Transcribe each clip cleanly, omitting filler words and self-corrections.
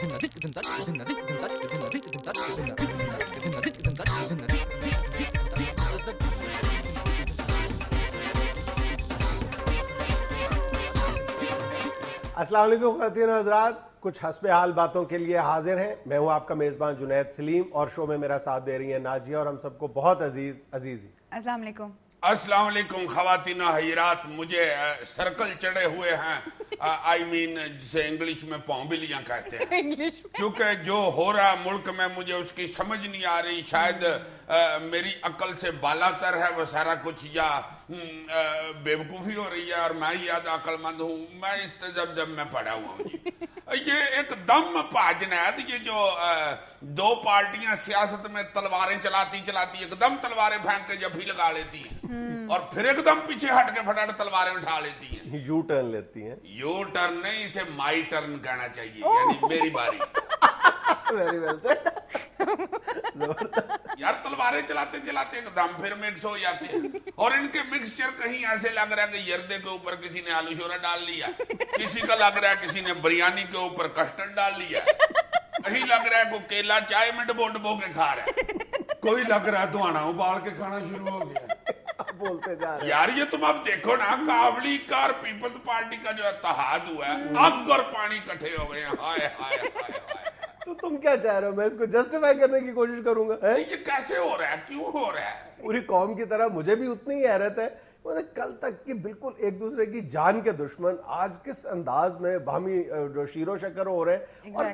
السلام علیکم خواتین و حضرات، کچھ حسب حال باتوں کے لیے حاضر ہیں. میں ہوں آپ کا میزبان جنید سلیم اور شو میں میرا ساتھ دے رہی ہیں ناجیہ اور ہم سب کو بہت عزیز. السلام علیکم. السلام علیکم خواتین و حضرات. مجھے سرکل چڑھے ہوئے ہیں، آئی مین جسے انگلش میں پونبلیاں کہتے ہیں، چونکہ جو ہو رہا ملک میں مجھے اس کی سمجھ نہیں آ رہی. شاید میری عقل سے بالا تر ہے وہ سارا کچھ، یا بیوقوفی ہو رہی ہے اور میں زیادہ عقل مند ہوں. میں اس تذبذب میں پڑا ہوا ہوں جی. یہ ایک دم پاجنید، یہ جو دو پارٹیاں سیاست میں تلواریں چلاتی ایک دم تلواریں پھینک کے جبھی لگا لیتی ہیں اور پھر ایک دم پیچھے ہٹ کے فٹافٹ تلواریں اٹھا لیتی ہیں. یو ٹرن لیتی ہیں. یو ٹرن نہیں، اسے مائی ٹرن کہنا چاہیے، یعنی میری باری. Very well said. یار تلواریں چلاتے ایک دم پھر مکس ہو جاتے ہیں، اور ان کے مکسچر کہیں ایسے لگ رہا ہے کہ یردے کے اوپر کسی نے آلو شورا ڈال لیا، کسی کا لگ رہا ہے کسی نے بریانی کے اوپر کسٹرڈ ڈال لیا، کہیں لگ رہا ہے کوئی کیلا چائے میں ڈبو کے کھا رہا ہے، کوئی لگ رہا ہے دوانا ابال کے کھانا شروع ہو گیا. بولتے جا رہے یار. یہ تم اب دیکھو نا، کاولی کا اور پیپلز پارٹی کا جو اتحاد ہوا ہے، آگ اور پانی کٹھے ہو گئے ہیں. ہائے ہائے ہائے ہائے. تو تم کیا چاہ رہے ہو؟ میں اس کو جسٹیفائی کرنے کی کوشش کروں گا. یہ کیسے ہو رہا ہے، کیوں ہو رہا ہے؟ پوری قوم کی طرح مجھے بھی اتنی ہی حیرت ہے. کل تک کہ بالکل ایک دوسرے کی جان کے دشمن آج کس انداز میں باہمی شیر و شکر ہو رہے ہیں. اور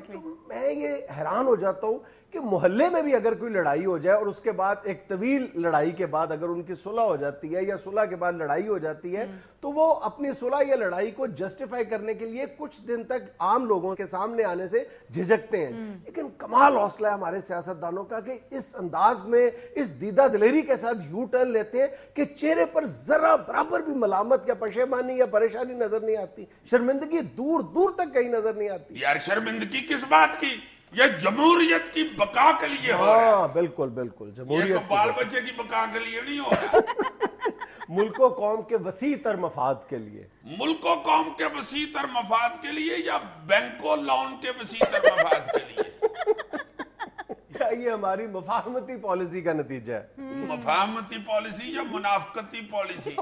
میں یہ حیران ہو جاتا ہوں کہ محلے میں بھی اگر کوئی لڑائی ہو جائے اور اس کے بعد ایک طویل لڑائی کے بعد اگر ان کی صلح ہو جاتی ہے یا صلح کے بعد لڑائی ہو جاتی ہے تو وہ اپنی صلح یا لڑائی کو جسٹیفائی کرنے کے لیے کچھ دن تک عام لوگوں کے سامنے آنے سے جھجکتے ہیں. لیکن کمال حوصلہ ہے ہمارے سیاستدانوں کا کہ اس انداز میں اس دیدہ دلیری کے ساتھ یو ٹرن لیتے ہیں کہ چہرے پر ذرا برابر بھی ملامت یا پشیمانی یا پریشانی نظر نہیں آتی. شرمندگی دور دور تک کہیں نظر نہیں آتی. یار شرمندگی کس بات کی؟ یہ جمہوریت کی بقا کے لیے ہو رہا ہے. ہاں بالکل بالکل. جمہوریت یہ بال بچے کی بقا کے لیے نہیں ہو رہا. ملک و قوم کے وسیع تر مفاد کے لیے. ملک و قوم کے وسیع تر مفاد کے لیے یا بینکو لون کے وسیع تر مفاد کے لیے؟ یہ ہماری مفاہمتی پالیسی کا نتیجہ ہے. مفاہمتی پالیسی یا منافقتی پالیسی؟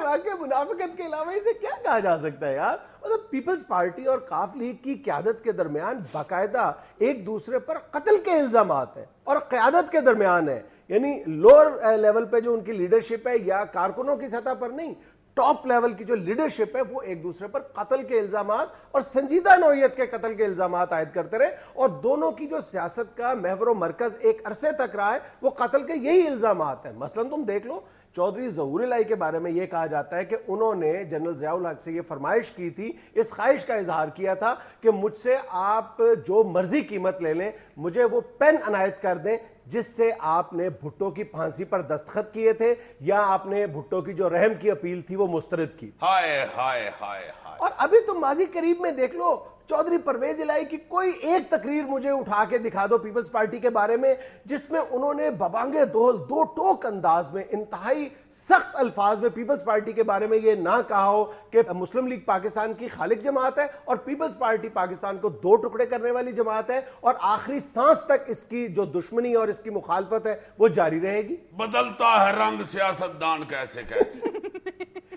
واقعی منافقت کے علاوہ اسے کیا کہا جا سکتا ہے یار؟ مطلب پیپلز پارٹی اور کاف لیگ کی قیادت کے درمیان باقاعدہ ایک دوسرے پر قتل کے الزامات ہیں اور قیادت کے درمیان ہے. یعنی لوور لیول پہ جو ان کی لیڈرشپ ہے یا کارکنوں کی سطح پر نہیں، ٹاپ لیول کی جو لیڈرشپ ہے وہ ایک دوسرے پر قتل کے الزامات اور سنجیدہ نوعیت کے قتل کے الزامات عائد کرتے رہے. اور دونوں کی جو سیاست کا محور و مرکز ایک عرصے تک رہا ہے وہ قتل کے یہی الزامات ہیں. مثلا تم دیکھ لو، چودھری ظہور الہی کے بارے میں یہ کہا جاتا ہے کہ انہوں نے جنرل ضیاء الحق سے یہ فرمائش کی تھی، اس خواہش کا اظہار کیا تھا کہ مجھ سے آپ جو مرضی قیمت لے لیں، مجھے وہ پین عنایت کر دیں جس سے آپ نے بھٹو کی پھانسی پر دستخط کیے تھے یا آپ نے بھٹو کی جو رحم کی اپیل تھی وہ مسترد کی. ہائے ہائے ہائے. اور ابھی تم ماضی قریب میں دیکھ لو، چودھری پرویز الہی کی کوئی ایک تقریر مجھے اٹھا کے دکھا دو پیپلز پارٹی کے بارے میں جس میں انہوں نے ببانگے دو ٹوک انداز میں انتہائی سخت الفاظ میں پیپلز پارٹی کے بارے میں یہ نہ کہا ہو کہ مسلم لیگ پاکستان کی خالق جماعت ہے اور پیپلز پارٹی پاکستان کو دو ٹکڑے کرنے والی جماعت ہے اور آخری سانس تک اس کی جو دشمنی اور اس کی مخالفت ہے وہ جاری رہے گی. بدلتا ہے رنگ سیاستدان کیسے کیسے.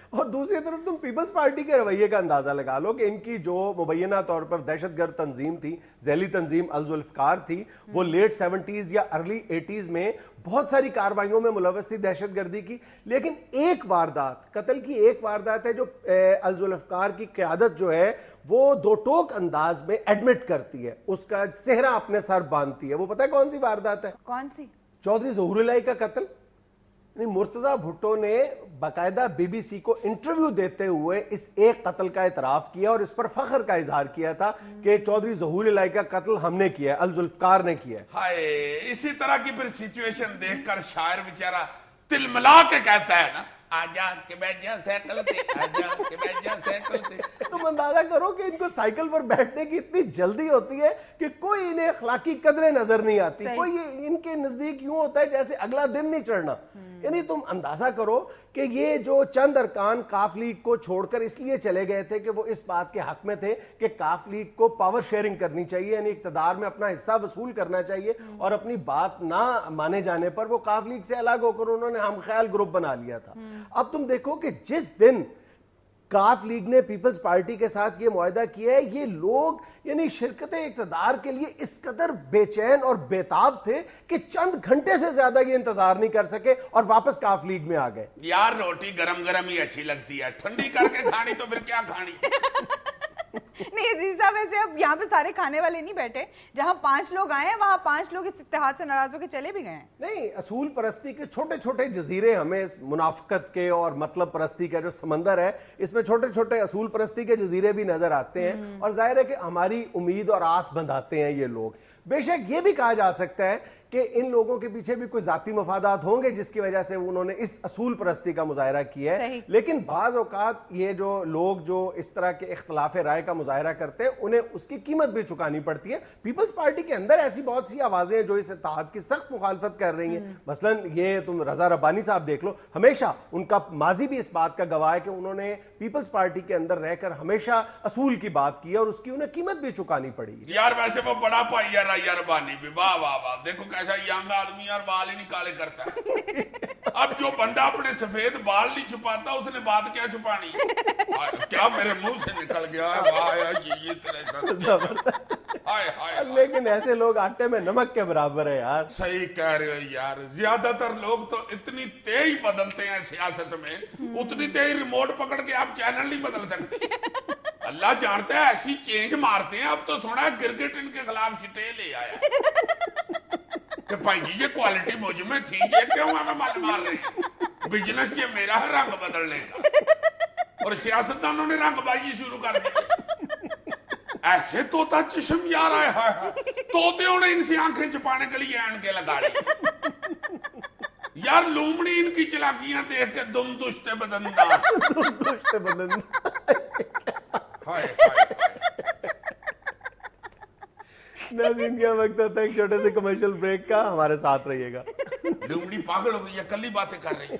اور دوسری طرف تم پیپلز پارٹی کے رویے کا اندازہ لگا لو کہ ان کی جو مبینہ طور پر دہشت گرد تنظیم تھی، ذیلی تنظیم الذوالفقار تھی، وہ لیٹ 70s یا ارلی 80s میں بہت ساری کاروائیوں میں ملوث تھی دہشت گردی کی. لیکن ایک واردات، قتل کی ایک واردات ہے جو الذوالفقار کی قیادت جو ہے وہ دو ٹوک انداز میں ایڈمٹ کرتی ہے، اس کا صحرا اپنے سر باندھتی ہے. وہ پتہ ہے کون سی واردات ہے؟ کون سی؟ چودھری ظہور الہی کا قتل. مرتضی بھٹو نے باقاعدہ بی بی سی کو انٹرویو دیتے ہوئے اس ایک قتل کا اعتراف کیا اور اس پر فخر کا اظہار کیا تھا کہ چودھری ظہور الہی کا قتل ہم نے کیا ہے، الذوالفقار نے کیا ہے. ہائے، اسی طرح کی پھر سچویشن دیکھ کر شاعر بیچارہ تل ملا کے کہتا ہے نا، آجا کہ بیجا سیکل تے، آجا کہ بیجا سیکل تے. تم اندازہ کرو کہ ان کو سائیکل پر بیٹھنے کی اتنی جلدی ہوتی ہے کہ کوئی انہیں اخلاقی قدریں نظر نہیں آتی. کوئی ان کے نزدیک یوں ہوتا ہے جیسے اگلا دن نہیں چڑھنا. یعنی تم اندازہ کرو کہ یہ جو چند ارکان کاف لیگ کو چھوڑ کر اس لیے چلے گئے تھے کہ وہ اس بات کے حق میں تھے کہ کاف لیگ کو پاور شیئرنگ کرنی چاہیے، یعنی اقتدار میں اپنا حصہ وصول کرنا چاہیے، اور اپنی بات نہ مانے جانے پر وہ کاف لیگ سے الگ ہو کر انہوں نے ہم خیال گروپ بنا لیا تھا۔ اب تم دیکھو کہ جس دن کاف لیگ نے پیپلز پارٹی کے ساتھ یہ معاہدہ کیا ہے، یہ لوگ یعنی شرکت اقتدار کے لیے اس قدر بے چین اور بےتاب تھے کہ چند گھنٹے سے زیادہ یہ انتظار نہیں کر سکے اور واپس کاف لیگ میں آ گئے۔ یار روٹی گرم گرم ہی اچھی لگتی ہے، ٹھنڈی کر کے کھانی تو پھر کیا کھانی؟ نہیں عزیز صاحب، ویسے اب یہاں پہ سارے کھانے والے نہیں بیٹھے، جہاں 5 لوگ آئے ہیں وہاں 5 لوگ اس اتحاد سے ناراض ہو کے چلے بھی گئے ہیں۔ نہیں، اصول پرستی کے چھوٹے چھوٹے جزیرے ہمیں اس منافقت کے اور مطلب پرستی کا جو سمندر ہے اس میں چھوٹے چھوٹے اصول پرستی کے جزیرے بھی نظر آتے ہیں، اور ظاہر ہے کہ ہماری امید اور آس بندھاتے ہیں یہ لوگ۔ بے شک یہ بھی کہا جا سکتا ہے کہ ان لوگوں کے پیچھے بھی کوئی ذاتی مفادات ہوں گے جس کی وجہ سے انہوں نے اس اصول پرستی کا مظاہرہ کیا ہے، لیکن بعض اوقات یہ جو لوگ جو اس طرح کے اختلاف رائے کا مظاہرہ کرتے ہیں انہیں اس کی قیمت بھی چکانی پڑتی ہے۔ پیپلز پارٹی کے اندر ایسی بہت سی آوازیں ہیں جو اس اتحاد کی سخت مخالفت کر رہی ہیں، مثلا یہ تم رضا ربانی صاحب دیکھ لو، ہمیشہ ان کا ماضی بھی اس بات کا گواہ ہے کہ انہوں نے پیپلز پارٹی کے اندر رہ کر ہمیشہ اصول کی بات کی اور اس کی انہیں قیمت بھی چکانی پڑی۔ یار ویسے وہ بڑا پائی ہے رضا ربانی بھی، واہ واہ واہ، دیکھو کیسا ینگ آدمی اور بال ہی نکالے کرتا ہے۔ اب جو بندہ اپنے سفید بال نہیں چھپاتا اس نے بات کیا چھپانی؟ کیا میرے منہ سے نکل گیا ہے، واہ یہ لیکن ایسے لوگ آٹے میں نمک کے برابر ہے یار۔ صحیح کہہ رہے ہو یار، زیادہ تر لوگ تو اتنی تیز بدلتے ہیں سیاست میں، اتنی تیز ریموٹ پکڑ کے آپ چینل نہیں بدل سکتے۔ اللہ جانتا ہے ایسی چینج مارتے ہیں، اب تو سنا ہے گرگٹ ان کے خلاف چھٹے لے آیا کہ بھائی جی یہ کوالٹی مجھ میں تھی، یہ کیوں ہمیں مال مار رہے ہیں؟ بزنس یہ میرا ہے رنگ بدلنے کا، اور سیاستدانوں نے رنگ بازی شروع کر دی۔ ایسے طوطا چشم یار آئے ہیں، طوطیوں نے ان سے آنکھیں چھپانے کے لیے این کے لگا لی یار، لومڑی ان کی چلاکیاں دیکھ کے دم دشتے بدندار۔ ناظرین کیا وقت ہوتا ہے ایک چھوٹے سے کمرشل بریک کا، ہمارے ساتھ رہیے گا۔ لومڑی پاگل ہو گئی ہے، کل ہی باتیں کر رہی ہے۔